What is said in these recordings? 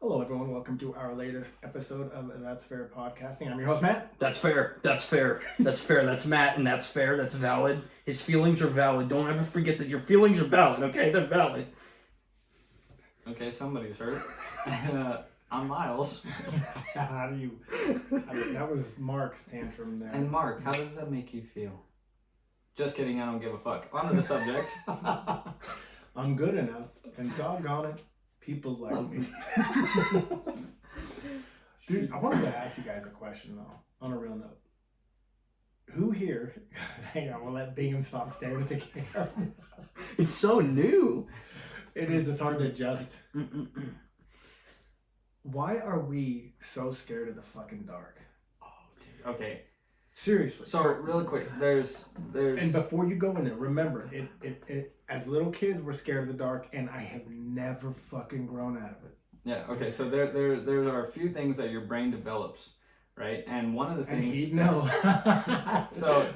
Hello, everyone. Welcome to our latest episode of That's Fair Podcasting. I'm your host, Matt. That's fair. That's fair. That's fair. That's Matt, and that's fair. That's valid. His feelings are valid. Don't ever forget that your feelings are valid, okay? They're valid. Okay, somebody's hurt. I'm Myles. How do you... that was Mark's tantrum there. And Mark, how does that make you feel? Just kidding, I don't give a fuck. On to the subject. I'm good enough, and doggone it, people like me. Dude, I wanted to ask you guys a question, though, on a real note. Who here... Hang on, we'll let Bingham stop staring at the camera. It's so new. It is. It's hard to adjust. Why are we so scared of the fucking dark? Oh, dude. Okay. Seriously. So, really quick, there's... And before you go in there, remember, it as little kids, we're scared of the dark, and I have never fucking grown out of it. Yeah, okay, so there are a few things that your brain develops, right? And one of the things... And he'd know. So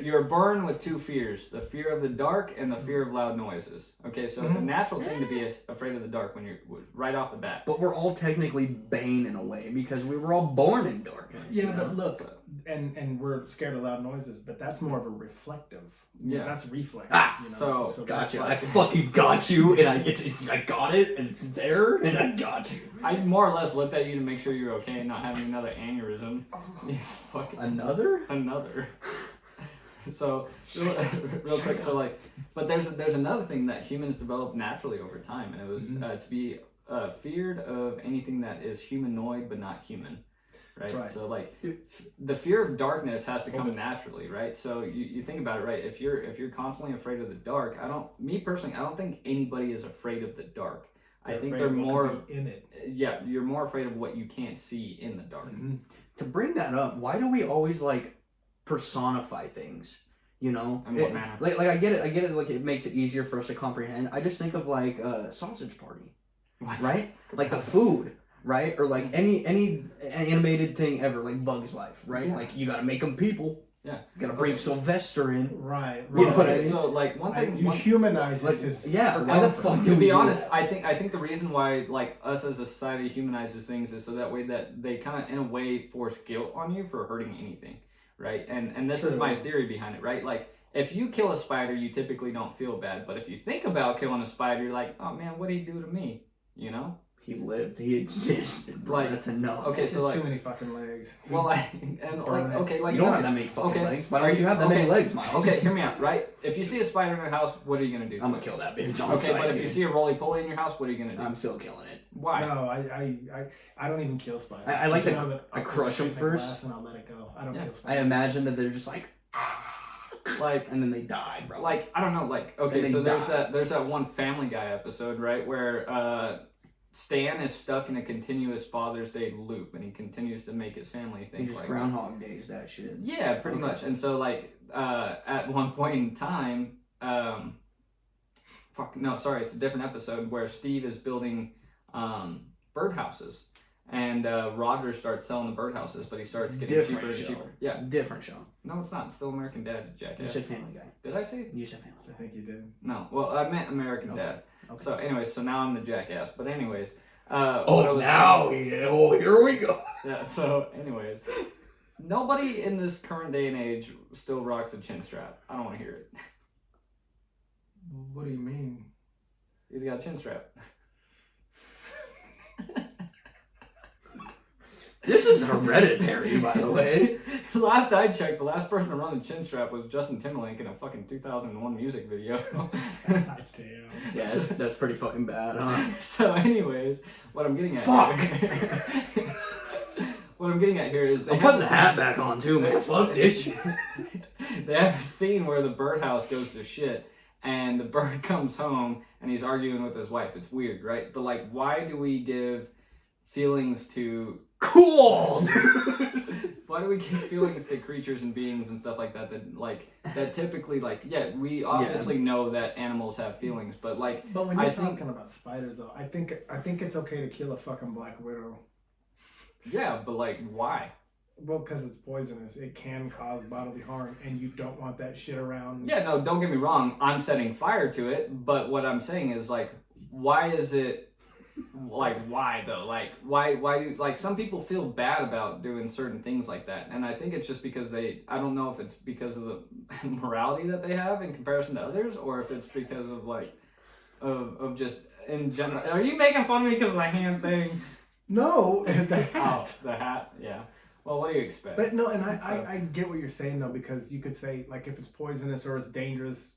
you're born with two fears, the fear of the dark and the fear of loud noises. Okay, so it's a natural thing to be afraid of the dark when you're right off the bat. But we're all technically Bane in a way because we were all born in darkness. Yeah, you know? but look, and we're scared of loud noises, but that's more of a reflective. Yeah, that's reflex. So gotcha. I fucking got you, and I got it, and it's there, and I got you. I more or less looked at you to make sure you're okay and not having another aneurysm. Another. So real quick, so but there's another thing that humans develop naturally over time, and it was to be feared of anything that is humanoid but not human. Right? So the fear of darkness has to come naturally, right? So you think about it, right? If you're constantly afraid of the dark, I don't think anybody is afraid of the dark. I think they're more in it. Yeah, you're more afraid of what you can't see in the dark. Mm-hmm. To bring that up, why do we always personify things? You know, In what manner? Like I get it. Like it makes it easier for us to comprehend. I just think of Sausage Party, What? right? Like the food. Right? Or any animated thing ever, like Bug's Life, right? Yeah. Like you gotta make them people. Yeah. You gotta bring Sylvester in. Right. You know what I mean? So one thing you humanize it. Why the fuck to be honest, I think the reason why us as a society humanizes things is so that way that they kind of in a way force guilt on you for hurting anything, right? And this is my theory behind it, right? Like if you kill a spider, you typically don't feel bad, but if you think about killing a spider, you're like, oh man, what did he do to me? You know? He lived. He existed. Bro. That's enough. Okay, so too many fucking legs. Well, you don't have that many fucking legs. Why don't you have that many legs, Myles? Okay, hear me out, right? If you see a spider in your house, what are you gonna do? I'm gonna kill that bitch. Okay, but if you see a roly-poly in your house, what are you gonna do? I'm still killing it. Why? No, I don't even kill spiders. I like to. I I'll crush them first, and I'll let it go. I don't kill spiders. I imagine that they're just and then they die, bro. I don't know, okay, so there's that one Family Guy episode, right, where Stan is stuck in a continuous Father's Day loop, and he continues to make his family think just Groundhog Days that shit. Yeah, pretty much. And so at one point in time, it's a different episode where Steve is building birdhouses, and Roger starts selling the birdhouses, but he starts getting cheaper and cheaper. Yeah, different show. No, it's not. It's still American Dad, Jackass. You said Family Guy. Did I say? You said Family Guy. I think you did. No. Well, I meant American Dad. Okay. So, anyways, so now I'm the jackass. But anyways. Here we go. Yeah. So, anyways, nobody in this current day and age still rocks a chin strap. I don't want to hear it. What do you mean? He's got a chin strap. This is hereditary, by the way. Last I checked, the last person to run the chin strap was Justin Timberlake in a fucking 2001 music video. God damn. Yeah, that's pretty fucking bad, huh? So, anyways, what I'm getting at here, what I'm getting at here is I'm putting the hat back on too, man. Fuck this shit. They have a scene where the birdhouse goes to shit, and the bird comes home and he's arguing with his wife. It's weird, right? But why do we give feelings to cool, dude? Why do we give feelings to creatures and beings and stuff like that that typically we obviously know that animals have feelings, but when you're talking about spiders though, I think it's okay to kill a fucking black widow. Yeah, but why? Well, because it's poisonous. It can cause bodily harm, and you don't want that shit around. Yeah, no, don't get me wrong. I'm setting fire to it, but what I'm saying is why is it Like, why though? Like, why do, like, some people feel bad about doing certain things like that, and I think it's just because I don't know if it's because of the morality that they have in comparison to others, or if it's because of like of just in general. Are you making fun of me because of the hand thing? No, the hat. Oh, the hat, yeah. Well, what do you expect? But no, and I get what you're saying though, because you could say like if it's poisonous or it's dangerous,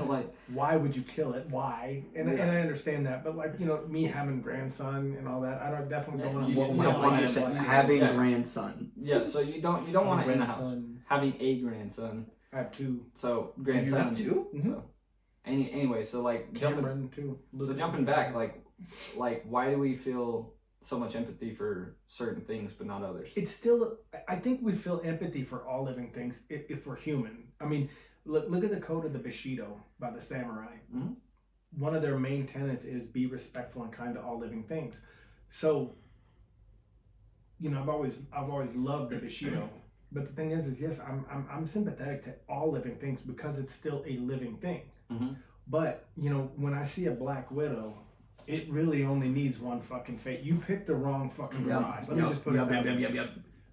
like, why would you kill it? Why? And I understand that, but like, you know, me having grandson and all that, I don't definitely don't want to. You don't want to say having grandson. Yeah, so you don't want it in the house. Grandsons. Having a grandson. I have 2. So grandsons. You have 2? Mm-hmm. So anyway, so like Cameron too. jumping back, like why do we feel so much empathy for certain things but not others? It's still, I think we feel empathy for all living things if we're human. I mean, look at the code of the Bushido by the samurai. Mm-hmm. One of their main tenets is be respectful and kind to all living things. So, you know, I've always loved the Bushido. But the thing is yes, I'm sympathetic to all living things because it's still a living thing. Mm-hmm. But, you know, when I see a Black Widow, it really only needs one fucking fate. You picked the wrong fucking garage. Let me just put it that way.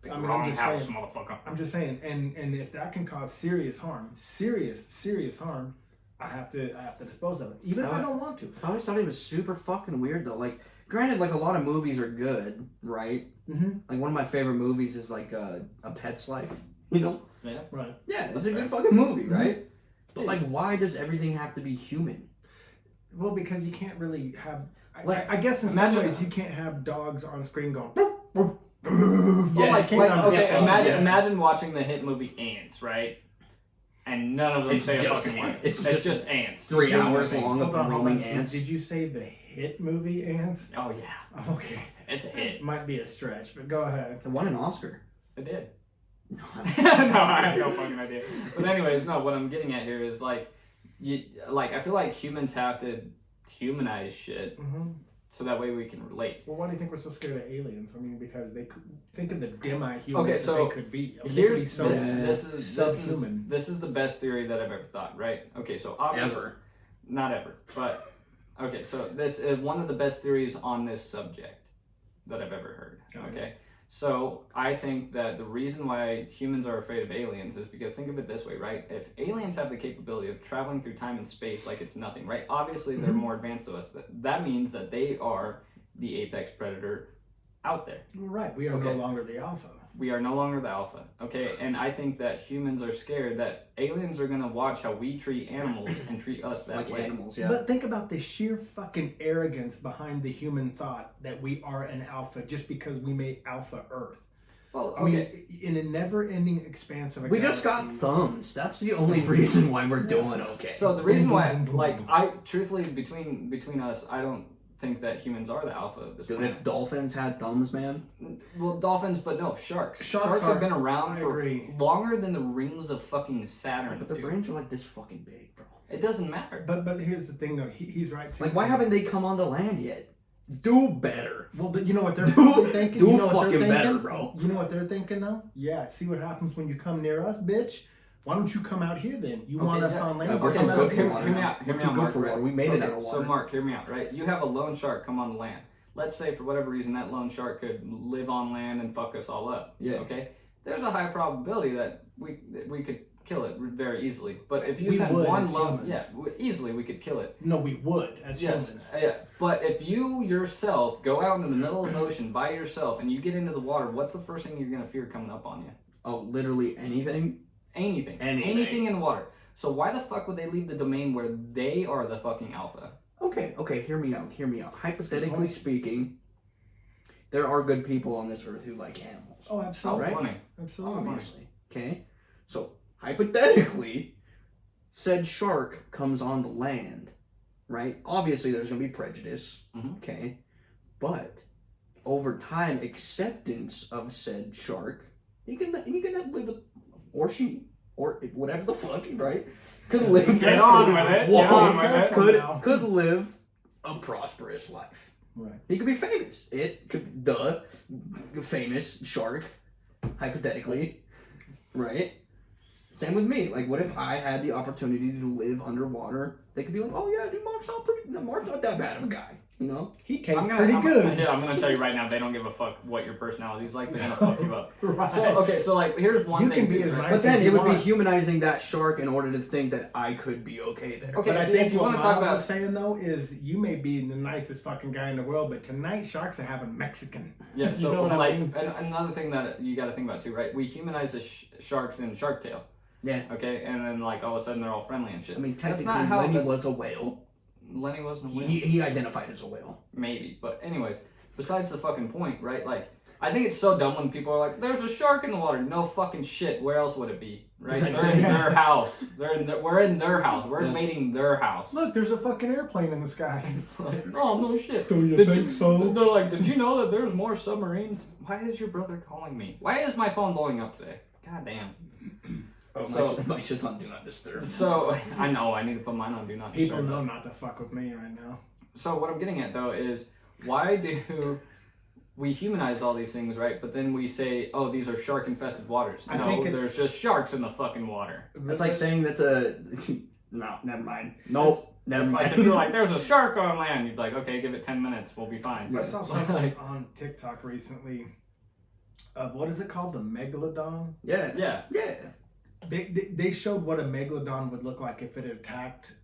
Pick I the mean, wrong I'm just house, saying, motherfucker. I'm just saying, and if that can cause serious harm, serious harm, I have to dispose of it, even if I don't want to. I always thought it was super fucking weird though. Like, granted, like a lot of movies are good, right? Mm-hmm. Like one of my favorite movies is like A Pet's Life. You know? Yeah. Right. Yeah, That's it's a fair. good fucking movie, right? Mm-hmm. But like, why does everything have to be human? Well, because you can't really have. Like, I guess in imagine- some ways you can't have dogs on screen going. Imagine watching the hit movie Ants, right? And none of them It's say a just fucking word. ants. It's It's just ants. 3 hours long of Hold on. roaming ants. Did you say the hit movie Ants? Oh yeah, Okay, it's a hit. might be a stretch, but go ahead. It won an Oscar. It did. No, No, I have no fucking idea. But anyways, no. What I'm getting at here is like, I feel like humans have to humanize shit Mm-hmm. so that way we can relate. Well, why do you think we're so scared of aliens? I mean, because they could think of the dim-eyed humans Okay, that so they could be. I mean, they could be Here's so this subhuman. is the best theory that I've ever thought. Right? Okay, so obviously ever. not ever, but okay. So this is one of the best theories on this subject that I've ever heard. Okay. So I think that the reason why humans are afraid of aliens is because think of it this way, right? If aliens have the capability of traveling through time and space like it's nothing, right? Obviously they're more advanced to us. That means that they are the apex predator out there. Right, we are no longer the alpha. We are no longer the alpha, okay? And I think that humans are scared that aliens are gonna watch how we treat animals and treat us that Like way. animals, yeah. But think about the sheer fucking arrogance behind the human thought that we are an alpha just because we made Alpha Earth. Well, I okay. mean, in a never-ending expanse of a We just got galaxy- thumbs. That's the only reason why we're doing okay. So the reason why, Boom, boom, boom, like, boom. I truthfully between us, I don't think that humans are the alpha of this Dude, planet. if dolphins had thumbs, man. Well, dolphins, but no, sharks. Sharks have are- been around I for agree. longer than the rings of fucking Saturn. But the dude. brains are like this fucking big, bro. It doesn't matter. But here's the thing, though. He's right, too. Like, why haven't they come onto land yet? Do better. Well, you know what they're Do- thinking? do You know what they're fucking better, thinking? bro. You know what they're thinking, though? Yeah, see what happens when you come near us, bitch? Why don't you come out here, then? You want us on land? we're Okay, too so good for hear water me now. out. Hear We're me too out, good Mark. for water. Right? We made it Okay, out of water. So, Mark, hear me out, right? You have a lone shark come on land. Let's say, for whatever reason, that lone shark could live on land and fuck us all up. Yeah. Okay? There's a high probability that we could kill it very easily. But if you We send would one as lone... humans. Yeah, easily we could kill it. No, we would, as Yes, humans. yeah. But if you yourself go out in the middle of the ocean by yourself and you get into the water, what's the first thing you're going to fear coming up on you? Oh, literally anything? Anything. Anything. Anything in the water. So why the fuck would they leave the domain where they are the fucking alpha? Okay, hear me out. Hypothetically speaking, there are good people on this earth who like animals. Oh, Oh, absolutely. Right? funny. Absolutely. Obviously. Okay? So, hypothetically, said shark comes on the land, right? Obviously, there's going to be prejudice, Mhm. okay? But, over time, acceptance of said shark, he can live with, or she, or whatever the fuck, right? Could live. Get on with it. Whoa, Get on with it. could live a prosperous life. Right. He could be famous. It could the famous shark, hypothetically, right? Same with me. Like, what if I had the opportunity to live underwater they could be like, oh yeah, dude, Mark's not that bad of a guy, you know? He tastes pretty good. Yeah, I'm gonna tell you right now, they don't give a fuck what your personality is like. They're gonna fuck you up. Right. So okay, so like here's one You thing. can be too, as right? nice But then as it you would be want. humanizing that shark in order to think that I could be okay there. Okay, But I if think you what want to talk Myles about is saying though is you may be the nicest fucking guy in the world, but tonight sharks are having Mexican. yeah, You so know what I like mean? another thing that you got to think about too, right? We humanize the sharks in Shark Tale. Yeah. Okay, and then like all of a sudden they're all friendly and shit. I mean, That's technically, not how Lenny that's- was a whale. Lenny wasn't a whale. He identified as a whale. Maybe, but anyways, besides the fucking point, right? Like, I think it's so dumb when people are like, "There's a shark in the water." No fucking shit. Where else would it be? Right? They're in Yeah. their house. We're in their house. We're Yeah. invading their house. Look, there's a fucking airplane in the sky. Like, oh no shit. Do you Did think so? They're like, did you know that there's more submarines? Why is your brother calling me? Why is my phone blowing up today? God damn. Oh, So- my shit's on Do Not Disturb. So I know I need to put mine on Do Not People Disturb. know not to fuck with me right now. So what I'm getting at though is why do we humanize all these things, right? But then we say, oh, these are shark infested waters. I No, think it's- there's just sharks in the fucking water. That's like saying that's a... No, never mind. Nope, never It's like mind. if you're like, there's a shark on land, you'd be like, okay, give it 10 minutes, we'll be fine. I saw something on TikTok recently. What is it called? The megalodon. Yeah. Yeah. Yeah. They showed what a megalodon would look like if it attacked.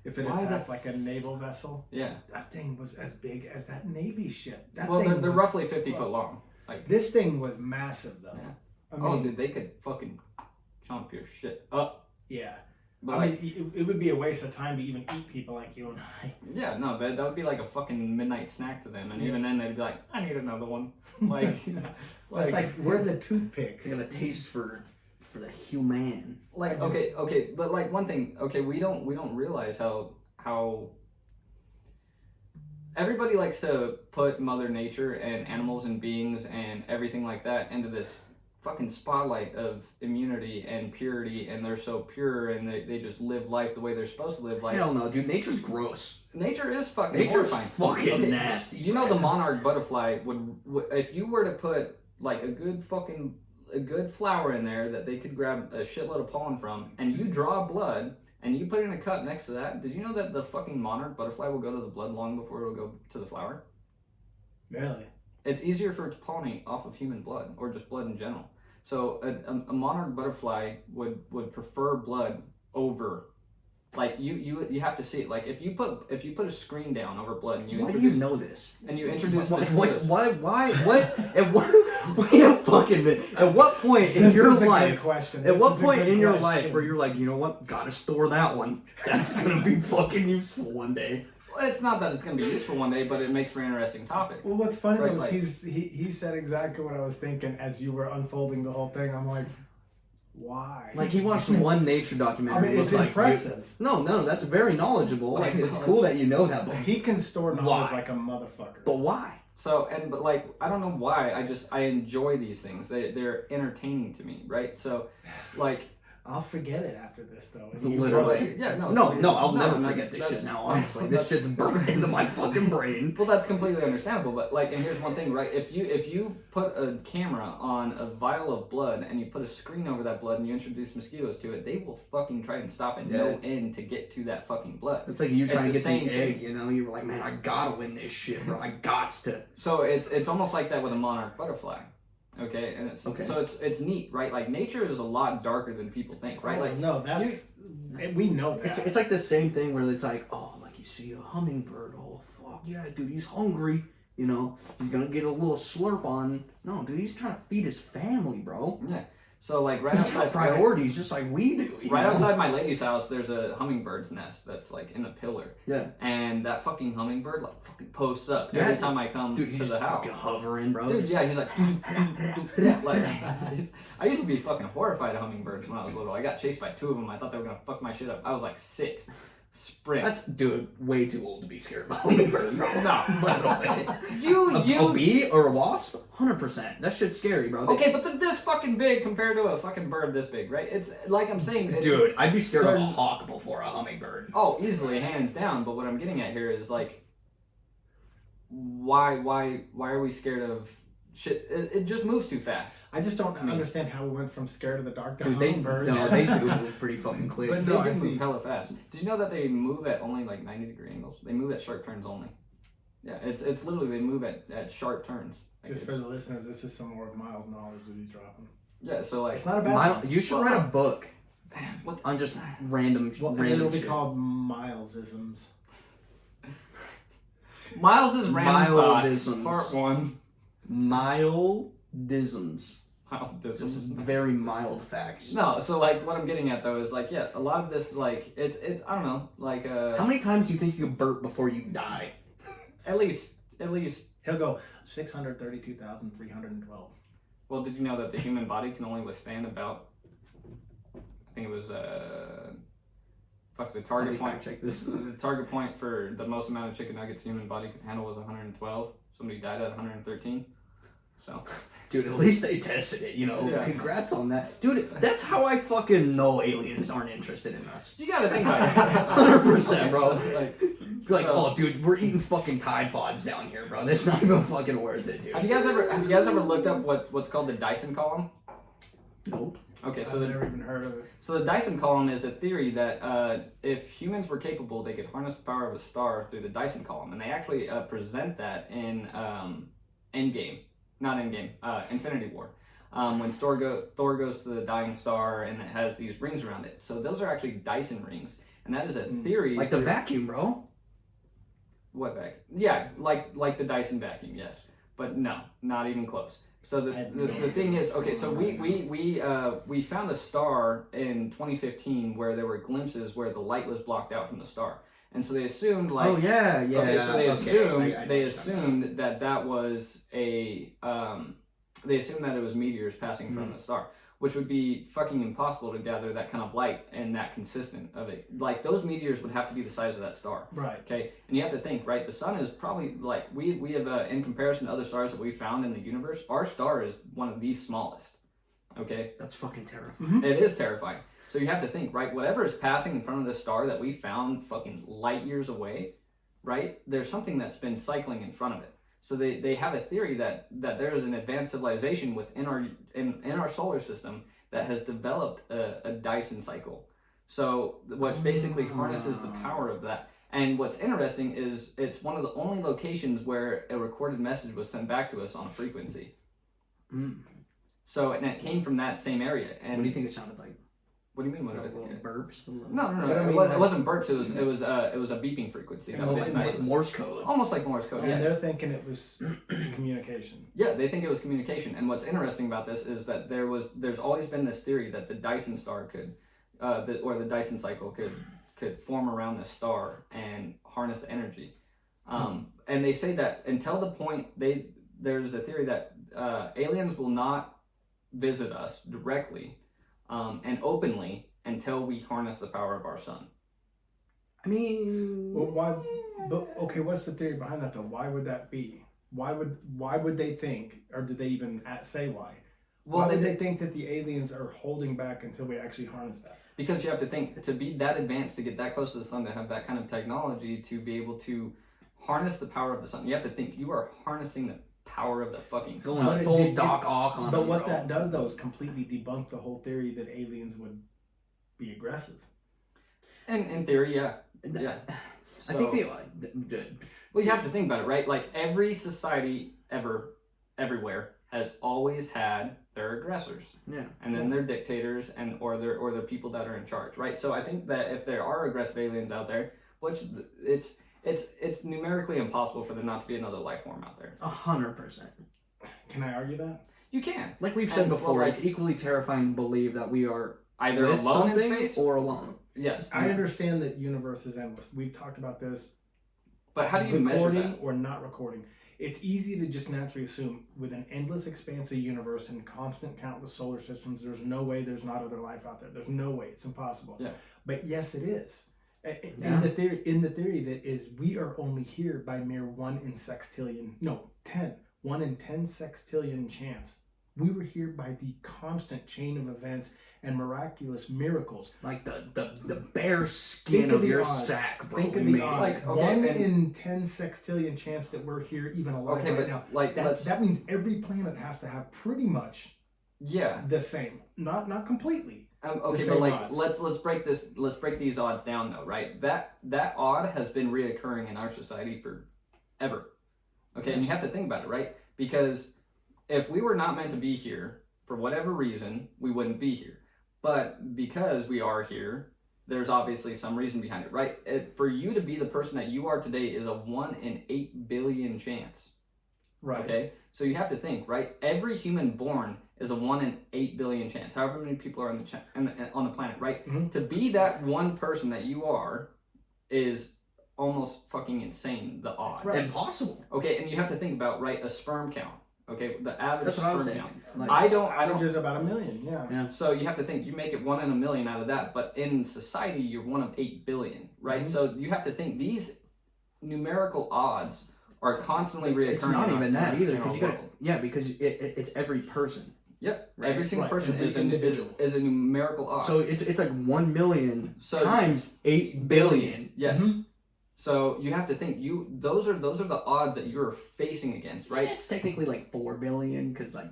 If it Why the attacked like a naval vessel. Yeah. That thing was as big as that Navy ship. That Well, thing they're was- roughly 50 foot long. Like, This thing was massive though. Yeah. I oh, mean, dude, they could fucking chomp your shit up. yeah. But I like, mean, it would be a waste of time to even eat people like you and I. yeah, no, that would be like a fucking midnight snack to them. And Yeah. even then, they'd be like, I need another one. Like, It's like we're the toothpick. They got a taste for the human. like okay, but like one thing, okay, we don't realize how everybody likes to put Mother Nature and animals and beings and everything like that into this fucking spotlight of immunity and purity, and they're so pure and they just live life the way they're supposed to live life. Hell no, dude. Nature's gross. Nature is fucking Nature's horrifying. fucking Okay, nasty. You know the monarch butterfly would if you were to put like a good flower in there that they could grab a shitload of pollen from, and you draw blood and you put it in a cup next to that. Did you know that the fucking monarch butterfly will go to the blood long before it will go to the flower? Really? It's easier for it to pollinate off of human blood or just blood in general. So a monarch butterfly would prefer blood over. Like you have to see it. Like if you put a screen down over blood and you Why do introduce you know this? mosquitoes. Why? What? At what? Wait a fucking minute. At what point in This your is a good life? question. At This what is a point good in your question. life where you're like, you know what? Gotta store that one. That's gonna be fucking useful one day. Well, it's not that it's going to be useful one day, but it makes for an interesting topic. Well, what's funny Right, was like- he said exactly what I was thinking as you were unfolding the whole thing. I'm like, why? Like he watched one nature I documentary. mean, it it's was like, impressive. No, that's very knowledgeable. Like it's cool that you know that, but He can store knowledge Why? like a motherfucker. but why? So but like I don't know why I enjoy these things. They're entertaining to me, right? So like I'll forget it after this though. Literally. yeah, No, no, I'll never that's- forget this that's- shit now. Honestly, this shit's burned into my fucking brain. Well, that's completely understandable, but like, and here's one thing, right? If you put a camera on a vial of blood and you put a screen over that blood and you introduce mosquitoes to it, they will fucking try and stop at no end to get to that fucking blood. It's like you trying to It's get the the same egg, thing. you know? You were like, man, I gotta win this shit, bro. I gots to. So it's almost like that with a monarch butterfly. Okay, and it's Okay. so it's neat, right? Like nature is a lot darker than people think, right? Like no, that's we know that. It's like the same thing where it's like, oh, like you see a hummingbird. Oh, fuck yeah, dude, he's hungry. You know, he's gonna get a little slurp on. No, dude, he's trying to feed his family, bro. yeah. So like right He's got outside priorities just like we do. you right know? outside my lady's house, there's a hummingbird's nest that's like in the pillar. Yeah. And that fucking hummingbird like fucking posts up Yeah, every time I come Dude, he's to just the house. fucking hovering, bro. Dude, yeah, he's like, like I used to be fucking horrified of hummingbirds when I was little. I got chased by 2 of them. I thought they were gonna fuck my shit up. I was like 6. Sprint. That's, dude, way too old to be scared of hummingbirds, bro. No. By the way. You A bee or a wasp? 100%. That shit's scary, bro. Okay, but they're this fucking big compared to a fucking bird this big, right? It's like I'm saying, it's, Dude, I'd be scared of a they're- hawk before a hummingbird. Oh, easily, hands down. But what I'm getting at here is like, why are we scared of shit, it just moves too fast. I just don't To me. understand how we went from scared of the dark to Dude, they hummingbirds. move pretty fucking quick. But They no, do I move see. hella fast. Did you know that they move at only like 90-degree angles? They move at sharp turns only. Yeah, it's literally they move at sharp turns. Like Just for it's- the listeners, this is some more of Myles' knowledge that he's dropping. yeah, so like It's not a bad thing. You should write a book what on just random Well, and random it'll be shit. called Milesisms. Miles' random thoughts, Miles-isms. part 1. Mildisms. Miles' Just very mild facts. No, so like what I'm getting at though is like, yeah, a lot of this like it's I don't know, like How many times do you think you could burp before you die? at least He'll go 632,312. well, did you know that the human body can only withstand about I think it was the target Somebody point fact check this. the target point for the most amount of chicken nuggets the human body could handle was 112. Somebody died at 113. So Dude, at least they tested it, you know. Yeah. Congrats on that. Dude, that's how I fucking know aliens aren't interested in us. you gotta think about it. 100%, bro. So, Like, so- oh, dude, we're eating fucking Tide Pods down here, bro. That's not even fucking worth it, dude. have you guys ever looked up what's called the Dyson column? Nope. Okay, I've never even heard of it. So the Dyson column is a theory that if humans were capable, they could harness the power of a star through the Dyson column, and they actually present that in Infinity War, when Thor goes to the dying star and it has these rings around it. So those are actually Dyson rings, and that is a theory. Like the vacuum, bro. What vacuum? Yeah, like the Dyson vacuum, yes, but no, not even close. So the thing is, okay, so we found a star in 2015 where there were glimpses where the light was blocked out from the star, and so they assumed like Oh yeah. okay, so they assumed I they know assumed that was a they assumed that it was meteors passing in front of the star, which would be fucking impossible to gather that kind of light and that consistent of it. Like those meteors would have to be the size of that star. Right. Okay, and you have to think, right? The sun is probably like we have in comparison to other stars that we found in the universe, our star is one of the smallest. Okay, That's fucking terrifying. it is terrifying. So you have to think, right? Whatever is passing in front of this star that we found fucking light years away, right? There's something that's been cycling in front of it. So they have a theory that there is an advanced civilization within our solar system that has developed a Dyson cycle. So which basically harnesses the power of that. And what's interesting is it's one of the only locations where a recorded message was sent back to us on a frequency. So and it came from that same area. And What do you think it sounded like? What do you mean? What Little do I think? burps? No. But I mean, It wasn't burps. It was a beeping frequency. That was Like like Like Morse code. almost like Morse code. And Yes. they're thinking it was communication. Yeah, they think it was communication. And what's interesting about this is that there's always been this theory that the Dyson star could, or the Dyson cycle could form around this star and harness the energy. And they say that until the point there's a theory that aliens will not visit us directly and openly until we harness the power of our sun. I mean, Well, why? But okay, what's the theory behind that though? Why would that be? Why would they think, or did they even say why? Well, Why would they think that the aliens are holding back until we actually harness that? because you have to think, to be that advanced, to get that close to the sun, to have that kind of technology, to be able to harness the power of the sun, you have to think you are harnessing the power of the fucking going sun. But full it- Doc Ock on But them, what bro. that does though is completely debunk the whole theory that aliens would be aggressive. And in theory, yeah. Yeah. I think So- Well, you have to think about it, right? Like every society everywhere has always had their aggressors, Yeah. and then their dictators, or their people that are in charge, right? So I think that if there are aggressive aliens out there, which it's numerically impossible for there not to be another life form out there. 100%. Can I argue that? You can Like we've said And, well, before, like- it's equally terrifying to believe that we are either with alone in something space. or alone. Yes, I understand that universe is endless. We've talked about this. but how do you measure recording that? or not recording? It's easy to just naturally assume with an endless expanse of universe and constant countless solar systems, there's no way there's not other life out there. There's no way. It's impossible. Yeah. But yes, it is. In Yeah. the theory that is we are only here by mere 1 in sextillion. No, 10. 1 in 10 sextillion chance We were here by the constant chain of events and miraculous miracles. Like the bare skin Think of of the your odds. sack, bro. Think of we the made it. odds. Like, okay, 1 and- in 10 sextillion chance that we're here even alive Okay, right but now. like That means every planet has to have pretty much yeah. the same. Not completely. Okay, same but like odds. let's break these odds down though, right? That odd has been reoccurring in our society for ever. Okay, and you have to think about it, right? Because if we were not meant to be here for whatever reason, we wouldn't be here. But because we are here, there's obviously some reason behind it, right? For you to be the person that you are today is a 1 in 8 billion chance. Right. Okay, so you have to think, right? Every human born is a 1 in 8 billion chance. However many people are on the planet, right? Mhm. To be that one person that you are is almost fucking insane. The odds. Right. Impossible. Okay, and you have to think about, right, a sperm count. Okay, the average That's what I was sperm thinking. count. Like, I don't. Average is about 1 million. Yeah. So you have to think, you make it 1 in a million out of that, but in society you're 1 of 8 billion, right? Mhm. So you have to think these numerical odds are constantly reoccurring. it's not in even our- that either, in our because you got world. because it's every person. Yep, Right. every single Right, person every is individual. a numerical odd. So it's like 1 million So- times 8 billion. yes. Mhm. So you have to think those are the odds that you're facing against, right? It's technically like 4 billion, because like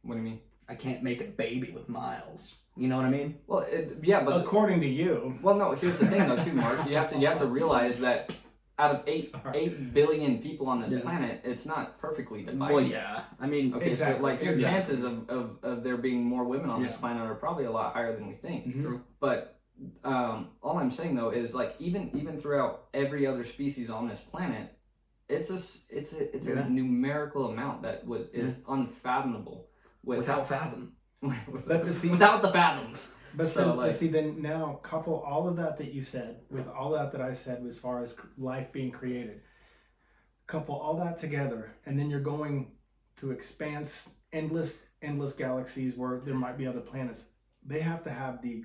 What do you mean? I can't make a baby with Myles. You know what I mean? Well, yeah, but According to you. well, no. Here's the thing, though, too, Mark. You have to realize that out of 8 billion people on this Yeah. planet, it's not perfectly divided. Well, yeah. I mean, Okay, Exactly, so like your exactly. chances of there being more women on this Yeah. planet are probably a lot higher than we think. Mhm. True. But all I'm saying though is like even throughout every other species on this planet, it's Yeah. a numerical amount that is unfathomable without fathom. But see- without the fathoms. But So, but see, then now couple all of that you said with all that I said as far as life being created, couple all that together, and then you're going to expanse endless galaxies where there might be other planets. They have to have the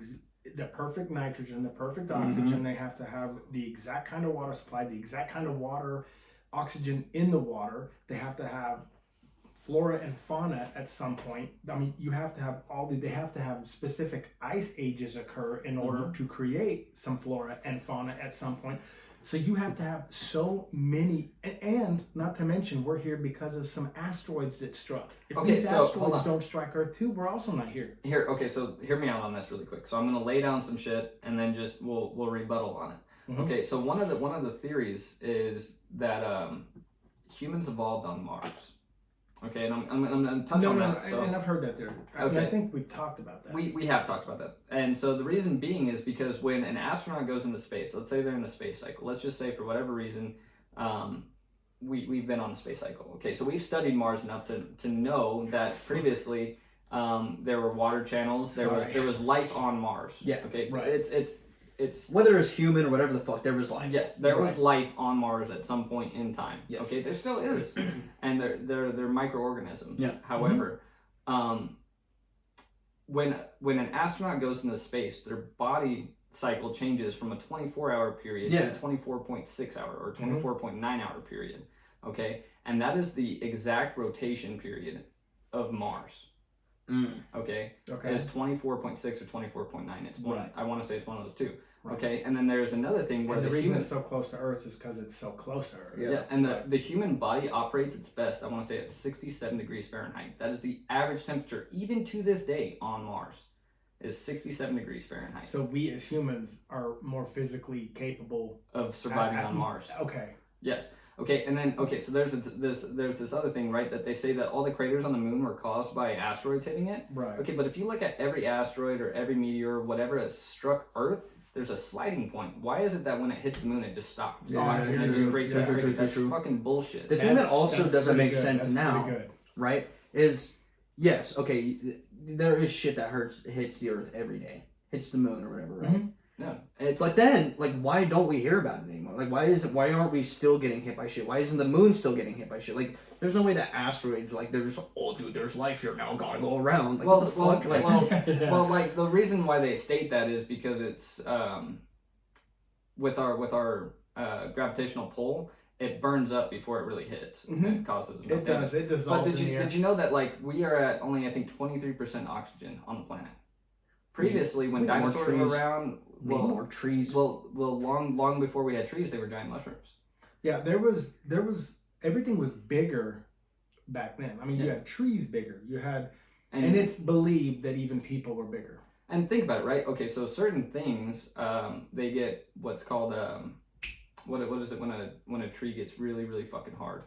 perfect nitrogen, the perfect oxygen. They have to have the exact kind of water supply, the exact kind of water, oxygen in the water. They have to have flora and fauna at some point. I mean, you have to have they have to have specific ice ages occur in order to create some flora and fauna at some point. So you have to have so many, and not to mention, we're here because of some asteroids that struck. If Okay, these so, hold asteroids on. don't strike Earth too, we're also not here. Okay, so hear me out on this really quick. So I'm gonna lay down some shit and then just we'll rebuttal on it. Mhm. Okay, so one of the theories is that humans evolved on Mars. Okay, and I'm gonna touch on that. So and I've heard that theory. I Okay. think we've talked about that. we have talked about that. And so the reason being is because when an astronaut goes into space, let's say they're in the space cycle. Let's just say for whatever reason, we've been on the space cycle. Okay, so we've studied Mars enough to know that previously there were water channels. There was life on Mars. Yeah, Okay. right. It's Whether it's human or whatever the fuck, there was life. yes, there was Right. life on Mars at some point in time. Yes. Okay, there still is, and they're microorganisms. Yeah. However, when an astronaut goes into space, their body cycle changes from a 24-hour period to Yeah. a 24.6 hour or 24.9 hour period. Okay, and that is the exact rotation period of Mars. Okay, Okay. it's 24.6 or 24.9. It's one. Right. I want to say it's one of those two. Right. Okay, and then there's another thing where And the reason human, it's so close to Earth is because it's so close to Earth. yeah, and the human body operates its best. I want to say at 67 degrees Fahrenheit. That is the average temperature, even to this day, on Mars, is 67 degrees Fahrenheit So we as humans are more physically capable of surviving at- on Mars. Okay. Yes. Okay, and then so there's this other thing, right? That they say that all the craters on the moon were caused by asteroids hitting it. Right. Okay, but if you look at every asteroid or every meteor, whatever has struck Earth, there's a sliding point. Why is it that when it hits the moon, it just stops? Yeah, and it true, just creates true, a true, crater? true, That's true. fucking bullshit. The thing that also That's doesn't pretty make good. sense That's now, pretty good. right, is yes, okay, there is shit that hits the Earth every day, hits the moon or whatever, right? Mhm. No, it's But then, like, why don't we hear about it anymore? Like, why aren't we still getting hit by shit? Why isn't the moon still getting hit by shit? Like, there's no way that asteroids, like, they're just, oh, dude, there's life here now, gotta go around. Like, what the fuck? Like, Yeah. well, like the reason why they state that is because it's with our gravitational pull, it burns up before it really hits Mhm. and causes enough It damage. does. It But dissolves in the air. did you know that like we are at only I think 23% oxygen on the planet? Previously, when We need more dinosaurs were trees. around, Need more trees. well, long before we had trees, they were giant mushrooms. Yeah, there was everything was bigger back then. I mean, you Yeah. had trees bigger. You had, and it's believed that even people were bigger. And think about it, right? Okay, so certain things, they get what's called what is it when a tree gets really really fucking hard?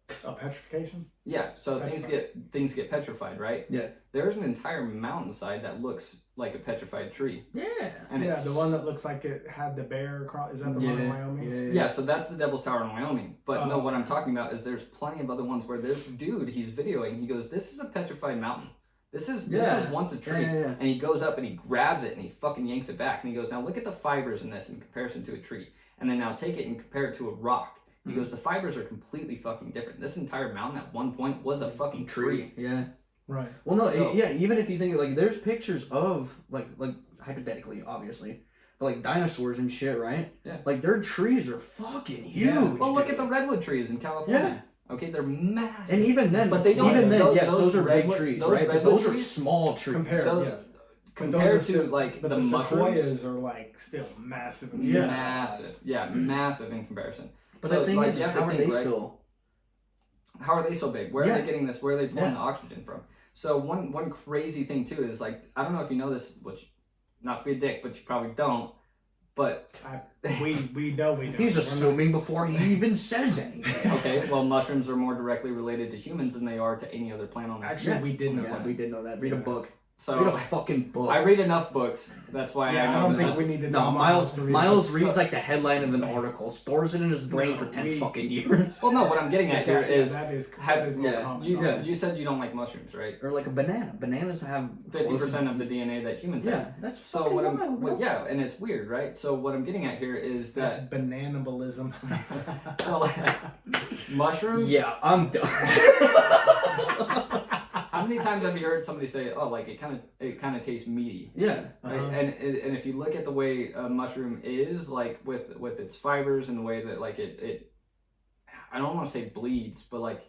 Petrification. Yeah, so Petrified. things get petrified, right? Yeah. There's an entire mountainside that looks like a petrified tree. Yeah. And Yeah, it's, the one that looks like it had the bear across. Is that the one in Wyoming? yeah, so that's the Devil's Tower in Wyoming. But no, Oh, what I'm talking about is there's plenty of other ones where this dude, he's videoing, he goes, "This is a petrified mountain. This was once a tree." Yeah. And he goes up and he grabs it and he fucking yanks it back. And he goes, "Now look at the fibers in this in comparison to a tree. And then now take it and compare it to a rock." He goes, "The fibers are completely fucking different. This entire mountain at one point was a fucking tree." Yeah. Right. Well, no, So- yeah. Even if you think like, there's pictures of like hypothetically, obviously, but like dinosaurs and shit, right? Yeah. Like their trees are fucking huge. Yeah. Well, look dude. at the redwood trees in California. Okay, they're massive. And even then, But they don't- even then, those- yes, those those are big redwood- trees, those right? But redwood those are trees- small trees. Compared, Those- yes. But compared those are to still, like but the the mushrooms, sequoias are like still massive and Yeah. massive. Yeah, massive in comparison. But So, the thing like, is you have to how are think, they right? still? How are they so big? Where are Yeah. they getting this? Where are they pulling Yeah. the oxygen from? So one crazy thing too is like, I don't know if you know this, which not to be a dick, but you probably don't. But we know we don't. He's We're assuming before he even says anything. okay, well, mushrooms are more directly related to humans than they are to any other plant on this. Actually, planet. we did know Yeah, that. we did know that. Read a Yeah. book. So Read a fucking book. I read enough books. That's why Yeah, I know I don't that think that's- we need to No, tell Miles to read Miles it. reads So- like the headline of an article, stores it in his brain No, for 10 we- fucking years. Well, no, what I'm getting at here is that is have- more yeah, common. you Yeah. you said you don't like mushrooms, right? Or like a banana. Bananas have 50% of the DNA that humans have. Yeah, that's So fucking what I'm wild, bro. yeah, and it's weird, right? So what I'm getting at here is That's that bananibalism. so like mushrooms. Yeah, I'm done. How many times have you heard somebody say, "Oh, like it kind of tastes meaty"? Yeah. Right? Uh-huh. And if you look at the way a mushroom is, like with its fibers and the way that like it I don't want to say bleeds, but like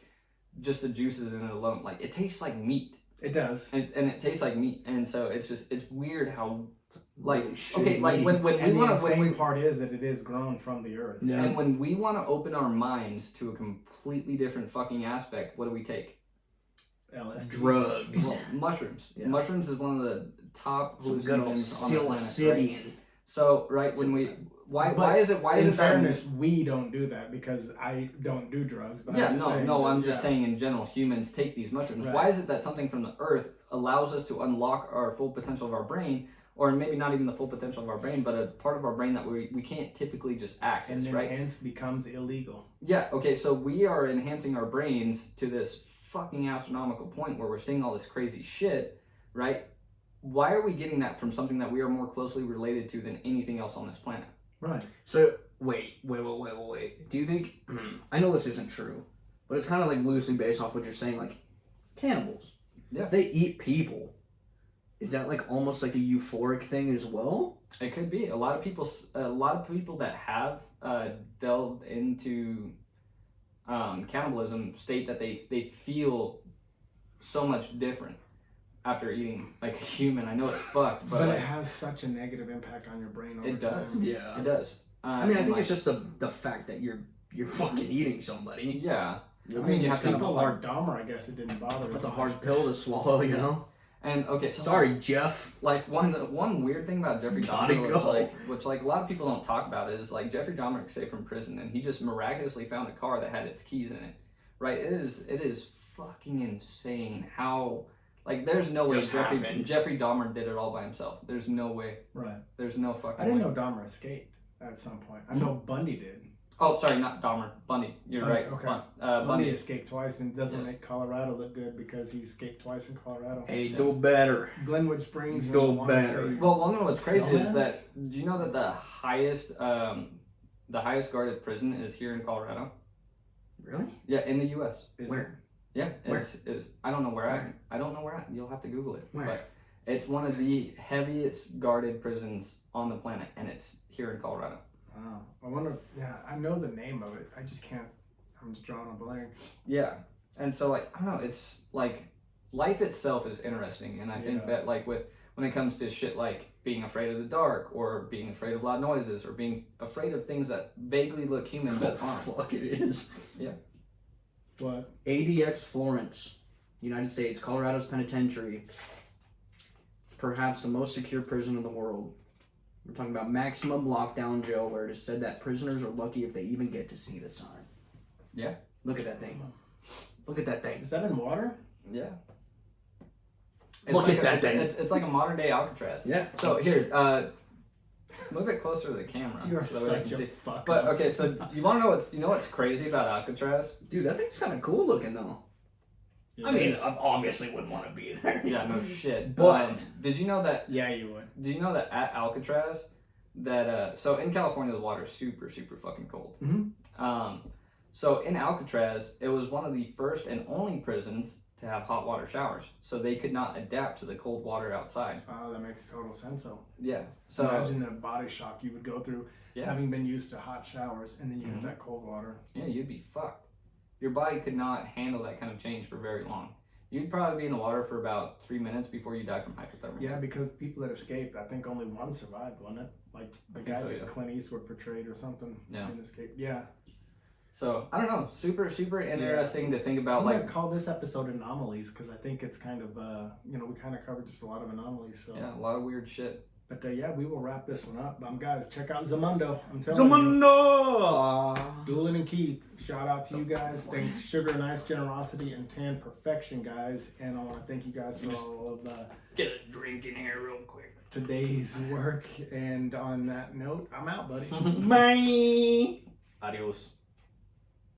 just the juices in it alone, like it tastes like meat. It does. And it tastes like meat, and so it's weird how like Really shitty okay, like meat. when we And the want to insane part is that it is grown from the earth. Yeah. and when we want to open our minds to a completely different fucking aspect, what do we take? LSD. Drugs. Well, mushrooms. Yeah. Mushrooms is one of the top Some good old hallucinogens on the planet. Right? psilocybin. So right when we why But is it In that- fairness, we don't do that because I don't do drugs. But yeah, I'm just saying that, I'm just yeah. saying in general, humans take these mushrooms. Right. Why is it that something from the earth allows us to unlock our full potential of our brain, or maybe not even the full potential of our brain, but a part of our brain that we can't typically just access, And then right? hence becomes illegal. Yeah, okay, so we are enhancing our brains to this fucking astronomical point where we're seeing all this crazy shit, right? Why are we getting that from something that we are more closely related to than anything else on this planet? Right. So wait. Do you think? I know this isn't true, but it's kind of like loosely based off what you're saying. Like cannibals, Yeah. if they eat people, is that like almost like a euphoric thing as well? It could be. A lot of people that have delved into cannibalism state that they feel so much different after eating like a human. I know it's fucked, but But like, it has such a negative impact on your brain over It does. time. Yeah. it does. I mean, I and, think like, it's just the fact that you're fucking eating somebody. yeah. I mean, mean, you have to people have a like Dahmer, I guess it didn't bother. That's as a hard much. pill to swallow, you know. And okay, so Sorry, Jeff. like one weird thing about Jeffrey Gotta Dahmer was go. like, which like a lot of people don't talk about, is like Jeffrey Dahmer escaped from prison and he just miraculously found a car that had its keys in it. Right? It is fucking insane how like there's no way Just happened. Jeffrey Dahmer did it all by himself. There's no way. Right. There's no fucking I didn't way. know Dahmer escaped at some point. I know Bundy did. Oh, sorry, not Dahmer. Bundy. You're Bundy, right. okay. Bundy. Bundy escaped twice and doesn't Yes. make Colorado look good because he escaped twice in Colorado. Hey, do better. Glenwood Springs. and Go I wanna better. say- Well, no, what's crazy is Snowmass? that do you know that the highest guarded prison is here in Colorado? Really? Yeah, in the U.S. Is Where? Yeah, Where? it's I don't know where Where? I don't know where at. You'll have to Google it. Where? But it's one of the heaviest guarded prisons on the planet, and it's here in Colorado. Wow. I wonder. Yeah, I know the name of it. I just can't. I'm just drawing a blank. Yeah. And so like I don't know, it's like life itself is interesting, and I think that like when it comes to shit like being afraid of the dark or being afraid of loud noises or being afraid of things that vaguely look human but aren't. Fuck it is. Yeah. What? ADX Florence, United States, Colorado's penitentiary. It's perhaps the most secure prison in the world. We're talking about maximum lockdown jail, where it is said that prisoners are lucky if they even get to see the sun. Yeah. Look at that thing. Look at that thing. Is that in water? Yeah. Look like at that thing. It's like a modern day Alcatraz. Yeah. So here, move it closer to the camera. You're so that we such can a see. fuck. But okay, so you want to know what's crazy about Alcatraz? Dude, that thing's kind of cool looking though. I mean, I obviously wouldn't want to be there. Yeah, no shit. But did you know that? Yeah, you would. Did you know that at Alcatraz, that so in California the water is super fucking cold. Mhm. So in Alcatraz, it was one of the first and only prisons to have hot water showers, so they could not adapt to the cold water outside. Oh, that makes total sense. So Yeah. So imagine the body shock you would go through, having been used to hot showers, and then you hit that cold water. yeah, you'd be fucked. Your body could not handle that kind of change for very long. You'd probably be in the water for about 3 minutes before you die from hypothermia. Yeah, because people that escaped, I think only one survived, wasn't it? Like the guy so, that yeah. Clint Eastwood portrayed or something. Yeah. In Escape. Yeah. So I don't know, super interesting to think about. I'm Like gonna call this episode anomalies because I think it's kind of we kind of covered just a lot of anomalies. So yeah, a lot of weird shit. But yeah, we will wrap this one up. Guys, check out Zamundo. I'm telling you. Zamundo! Doolin and Keith, shout out to you guys. Thanks Sugar and Ice Generosity and Tan Perfection, guys. And I want to thank you guys for all of Get a drink in here real quick. today's work. And on that note, I'm out, buddy. Bye! Adios.